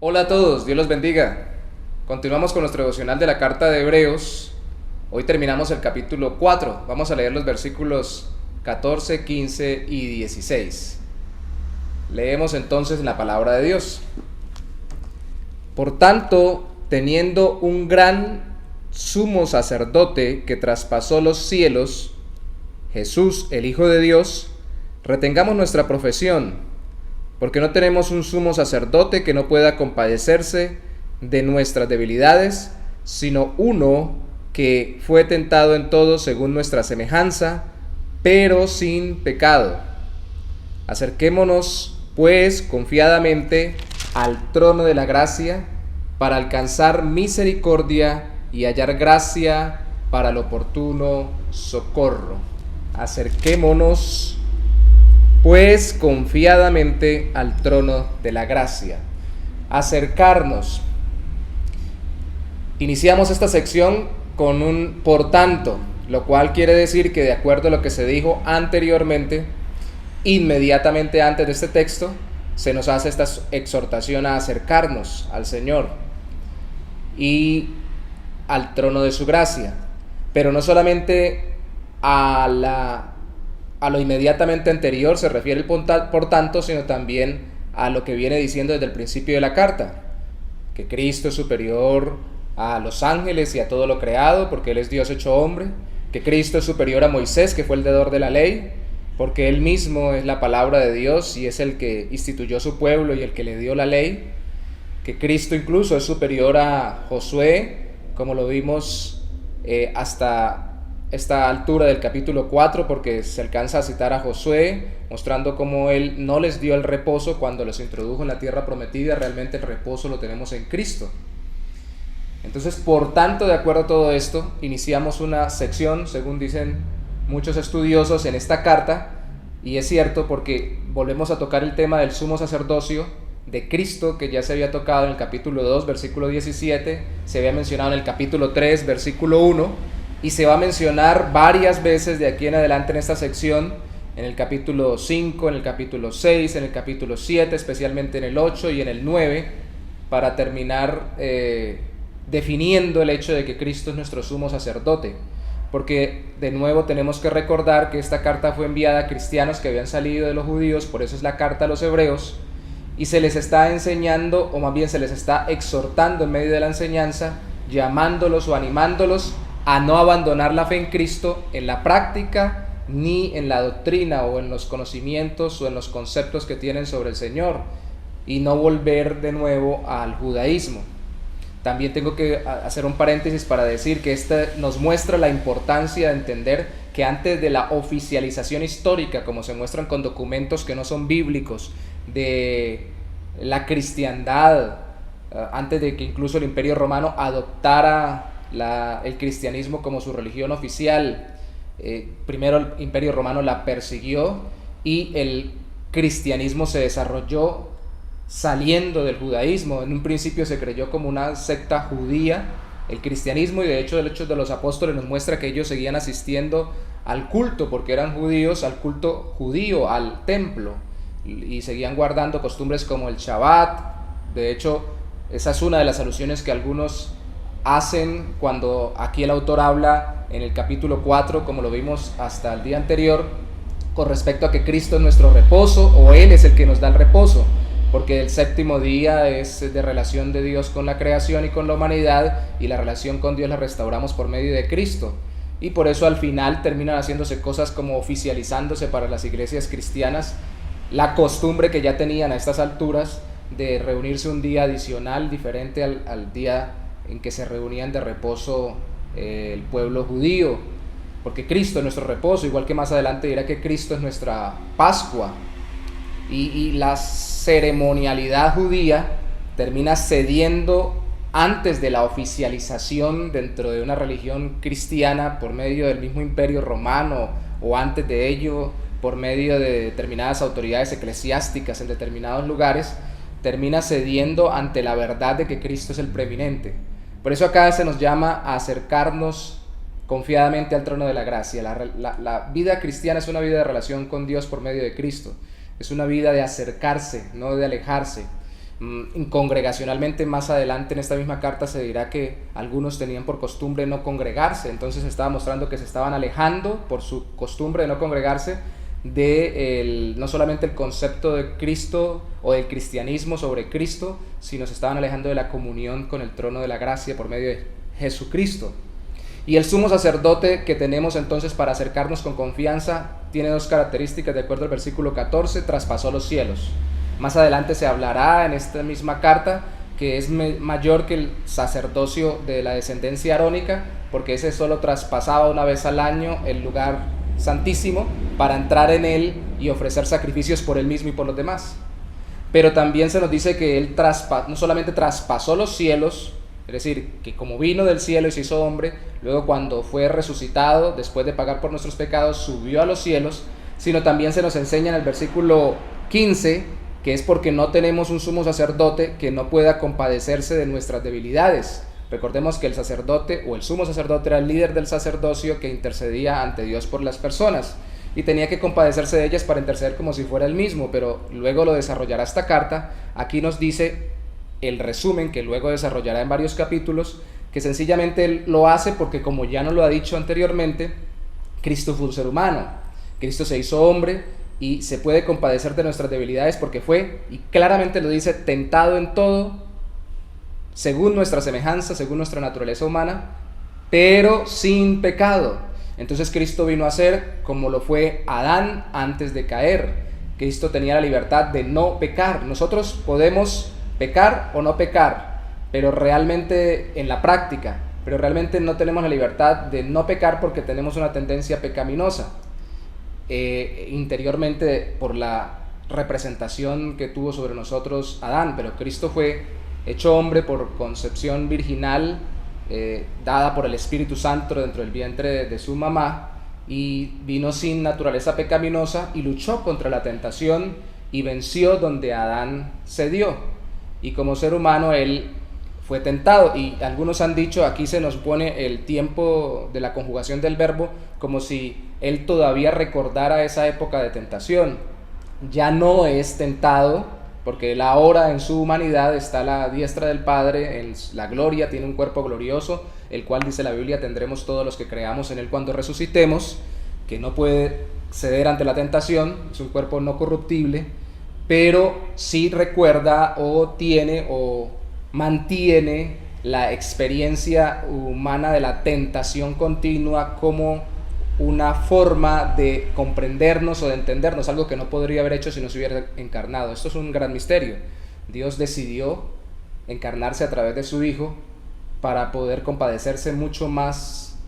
Hola a todos, Dios los bendiga. Continuamos con nuestro devocional de la carta de Hebreos. Hoy terminamos el capítulo 4. Vamos a leer los versículos 14, 15 y 16. Leemos entonces la palabra de Dios. Por tanto, teniendo un gran sumo sacerdote que traspasó los cielos, Jesús, el Hijo de Dios, retengamos nuestra profesión, porque no tenemos un sumo sacerdote que no pueda compadecerse de nuestras debilidades, sino uno que fue tentado en todo según nuestra semejanza, pero sin pecado. Acerquémonos, pues, confiadamente al trono de la gracia, para alcanzar misericordia y hallar gracia para el oportuno socorro. Acerquémonos, pues, confiadamente al trono de la gracia. Acercarnos. Iniciamos esta sección con un por tanto, lo cual quiere decir que, de acuerdo a lo que se dijo anteriormente, inmediatamente antes de este texto, se nos hace esta exhortación a acercarnos al Señor y al trono de su gracia, pero no solamente a lo inmediatamente anterior se refiere el por tanto, sino también a lo que viene diciendo desde el principio de la carta, que Cristo es superior a los ángeles y a todo lo creado, porque Él es Dios hecho hombre, que Cristo es superior a Moisés, que fue el dador de la ley, porque Él mismo es la palabra de Dios y es el que instituyó su pueblo y el que le dio la ley, que Cristo incluso es superior a Josué, como lo vimos hasta esta altura del capítulo 4, porque se alcanza a citar a Josué, mostrando cómo él no les dio el reposo cuando los introdujo en la tierra prometida. Realmente el reposo lo tenemos en Cristo. Entonces, por tanto, de acuerdo a todo esto, iniciamos una sección, según dicen muchos estudiosos, en esta carta, y es cierto porque volvemos a tocar el tema del sumo sacerdocio de Cristo, que ya se había tocado en el capítulo 2, versículo 17, se había mencionado en el capítulo 3, versículo 1, y se va a mencionar varias veces de aquí en adelante en esta sección, en el capítulo 5, en el capítulo 6, en el capítulo 7, especialmente en el 8 y en el 9, para terminar definiendo el hecho de que Cristo es nuestro sumo sacerdote. Porque de nuevo tenemos que recordar que esta carta fue enviada a cristianos que habían salido de los judíos, por eso es la carta a los hebreos, y se les está enseñando, o más bien se les está exhortando en medio de la enseñanza, llamándolos o animándolos a no abandonar la fe en Cristo en la práctica, ni en la doctrina o en los conocimientos o en los conceptos que tienen sobre el Señor, y no volver de nuevo al judaísmo. También tengo que hacer un paréntesis para decir que este nos muestra la importancia de entender que antes de la oficialización histórica, como se muestran con documentos que no son bíblicos, de la cristiandad, antes de que incluso el Imperio Romano adoptara el cristianismo como su religión oficial, primero el Imperio Romano la persiguió y el cristianismo se desarrolló saliendo del judaísmo. En un principio se creyó como una secta judía el cristianismo, y de hecho el Hechos de los Apóstoles nos muestra que ellos seguían asistiendo al culto, porque eran judíos, al culto judío, al templo, y seguían guardando costumbres como el Shabbat. De hecho, esa es una de las alusiones que algunos hacen cuando aquí el autor habla en el capítulo 4, como lo vimos hasta el día anterior, con respecto a que Cristo es nuestro reposo, o Él es el que nos da el reposo, porque el séptimo día es de relación de Dios con la creación y con la humanidad, y la relación con Dios la restauramos por medio de Cristo, y por eso al final terminan haciéndose cosas como oficializándose para las iglesias cristianas la costumbre que ya tenían a estas alturas de reunirse un día adicional diferente al día en que se reunían de reposo el pueblo judío, porque Cristo es nuestro reposo, igual que más adelante dirá que Cristo es nuestra Pascua, y la ceremonialidad judía termina cediendo antes de la oficialización dentro de una religión cristiana por medio del mismo Imperio Romano, o antes de ello por medio de determinadas autoridades eclesiásticas en determinados lugares, termina cediendo ante la verdad de que Cristo es el preeminente. Por eso acá se nos llama a acercarnos confiadamente al trono de la gracia. La vida cristiana es una vida de relación con Dios por medio de Cristo. Es una vida de acercarse, no de alejarse. Congregacionalmente, más adelante en esta misma carta se dirá que algunos tenían por costumbre no congregarse, entonces estaba mostrando que se estaban alejando por su costumbre de no congregarse de no solamente el concepto de Cristo o del cristianismo sobre Cristo, sino se estaban alejando de la comunión con el trono de la gracia por medio de Jesucristo. Y el sumo sacerdote que tenemos entonces para acercarnos con confianza tiene dos características, de acuerdo al versículo 14: traspasó los cielos. Más adelante se hablará en esta misma carta que es mayor que el sacerdocio de la descendencia arónica, porque ese solo traspasaba una vez al año el lugar santísimo para entrar en él y ofrecer sacrificios por él mismo y por los demás. Pero también se nos dice que él no solamente traspasó los cielos, es decir, que como vino del cielo y se hizo hombre, luego cuando fue resucitado, después de pagar por nuestros pecados, subió a los cielos, sino también se nos enseña en el versículo 15 que es porque no tenemos un sumo sacerdote que no pueda compadecerse de nuestras debilidades. Recordemos que el sacerdote o el sumo sacerdote era el líder del sacerdocio que intercedía ante Dios por las personas y tenía que compadecerse de ellas para interceder como si fuera él mismo, pero luego lo desarrollará esta carta. Aquí nos dice el resumen, que luego desarrollará en varios capítulos, que sencillamente él lo hace porque, como ya nos lo ha dicho anteriormente, Cristo fue un ser humano, Cristo se hizo hombre y se puede compadecer de nuestras debilidades porque fue, y claramente lo dice, tentado en todo, según nuestra semejanza, según nuestra naturaleza humana, pero sin pecado. Entonces Cristo vino a ser como lo fue Adán antes de caer. Cristo tenía la libertad de no pecar. Nosotros podemos pecar o no pecar, pero realmente en la práctica, pero realmente no tenemos la libertad de no pecar porque tenemos una tendencia pecaminosa. Interiormente por la representación que tuvo sobre nosotros Adán, pero Cristo fue hecho hombre por concepción virginal, dada por el Espíritu Santo dentro del vientre de su mamá, y vino sin naturaleza pecaminosa y luchó contra la tentación y venció donde Adán cedió, y como ser humano él fue tentado. Y algunos han dicho, aquí se nos pone el tiempo de la conjugación del verbo como si él todavía recordara esa época de tentación. Ya no es tentado, porque él ahora en su humanidad está a la diestra del Padre, en la gloria, tiene un cuerpo glorioso, el cual dice la Biblia tendremos todos los que creamos en él cuando resucitemos, que no puede ceder ante la tentación, es un cuerpo no corruptible, pero sí recuerda o tiene o mantiene la experiencia humana de la tentación continua como una forma de comprendernos o de entendernos, algo que no podría haber hecho si no se hubiera encarnado. Esto es un gran misterio. Dios decidió encarnarse a través de su Hijo para poder compadecerse mucho más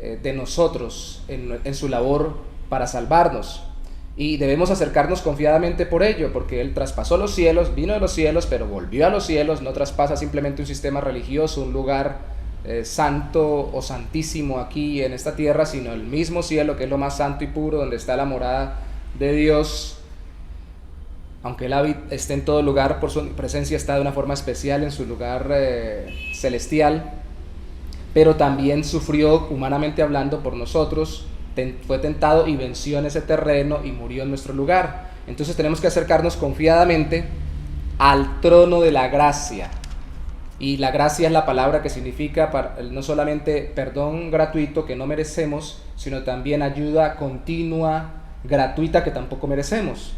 de nosotros en su labor para salvarnos. Y debemos acercarnos confiadamente por ello, porque Él traspasó los cielos, vino de los cielos, pero volvió a los cielos, no traspasa simplemente un sistema religioso, un lugar santo o santísimo aquí en esta tierra, sino el mismo cielo, que es lo más santo y puro, donde está la morada de Dios. Aunque Él esté en todo lugar, por su presencia está de una forma especial en su lugar celestial, pero también sufrió, humanamente hablando, por nosotros, fue tentado y venció en ese terreno y murió en nuestro lugar. Entonces tenemos que acercarnos confiadamente al trono de la gracia. Y la gracia es la palabra que significa no solamente perdón gratuito que no merecemos, sino también ayuda continua, gratuita, que tampoco merecemos.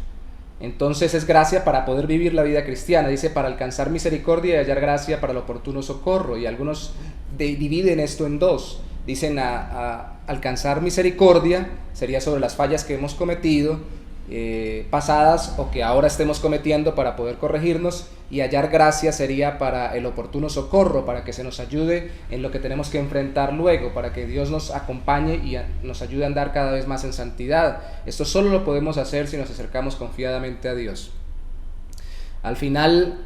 Entonces es gracia para poder vivir la vida cristiana. Dice, para alcanzar misericordia y hallar gracia para el oportuno socorro. Y algunos dividen esto en dos. Dicen a alcanzar misericordia sería sobre las fallas que hemos cometido pasadas o que ahora estemos cometiendo para poder corregirnos, y hallar gracia sería para el oportuno socorro, para que se nos ayude en lo que tenemos que enfrentar luego, para que Dios nos acompañe y nos ayude a andar cada vez más en santidad. Esto solo lo podemos hacer si nos acercamos confiadamente a Dios. Al final,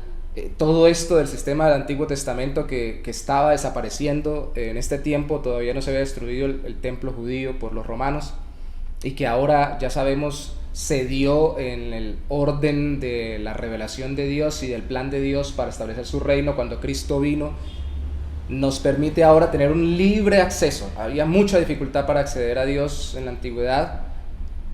todo esto del sistema del Antiguo Testamento que estaba desapareciendo en este tiempo, todavía no se había destruido el templo judío por los romanos, y que ahora ya sabemos se dio en el orden de la revelación de Dios y del plan de Dios para establecer su reino cuando Cristo vino, nos permite ahora tener un libre acceso. Había mucha dificultad para acceder a Dios en la antigüedad,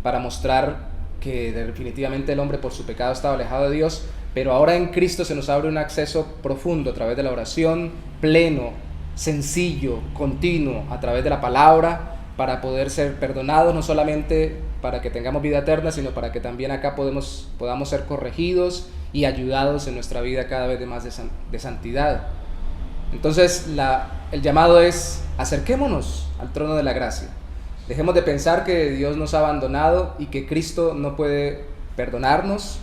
para mostrar que definitivamente el hombre por su pecado estaba alejado de Dios, pero ahora en Cristo se nos abre un acceso profundo a través de la oración, pleno, sencillo, continuo, a través de la palabra, para poder ser perdonados, no solamente para que tengamos vida eterna, sino para que también acá podamos ser corregidos y ayudados en nuestra vida cada vez más de santidad. Entonces el llamado es: acerquémonos al trono de la gracia. Dejemos de pensar que Dios nos ha abandonado y que Cristo no puede perdonarnos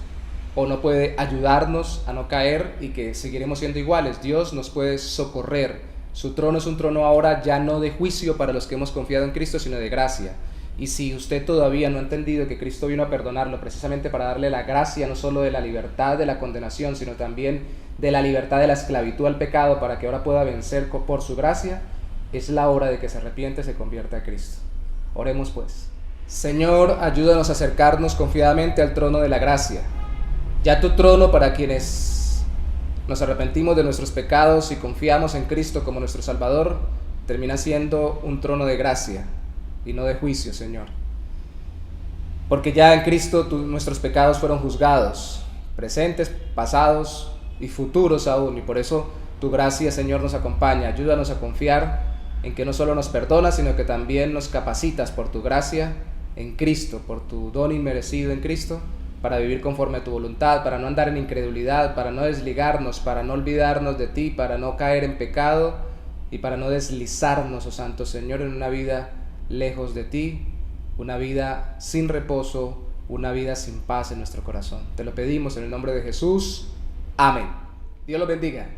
o no puede ayudarnos a no caer y que seguiremos siendo iguales. Dios nos puede socorrer. Su trono es un trono ahora ya no de juicio para los que hemos confiado en Cristo, sino de gracia. Y si usted todavía no ha entendido que Cristo vino a perdonarlo precisamente para darle la gracia no solo de la libertad de la condenación, sino también de la libertad de la esclavitud al pecado, para que ahora pueda vencer por su gracia, es la hora de que se arrepiente y se convierta a Cristo. Oremos pues. Señor, ayúdanos a acercarnos confiadamente al trono de la gracia. Ya tu trono, para quienes nos arrepentimos de nuestros pecados y confiamos en Cristo como nuestro Salvador, termina siendo un trono de gracia y no de juicio, Señor. Porque ya en Cristo nuestros pecados fueron juzgados, presentes, pasados y futuros aún, y por eso tu gracia, Señor, nos acompaña. Ayúdanos a confiar en que no solo nos perdonas, sino que también nos capacitas por tu gracia en Cristo, por tu don inmerecido en Cristo, para vivir conforme a tu voluntad, para no andar en incredulidad, para no desligarnos, para no olvidarnos de ti, para no caer en pecado y para no deslizarnos, oh Santo Señor, en una vida lejos de ti, una vida sin reposo, una vida sin paz en nuestro corazón. Te lo pedimos en el nombre de Jesús. Amén. Dios los bendiga.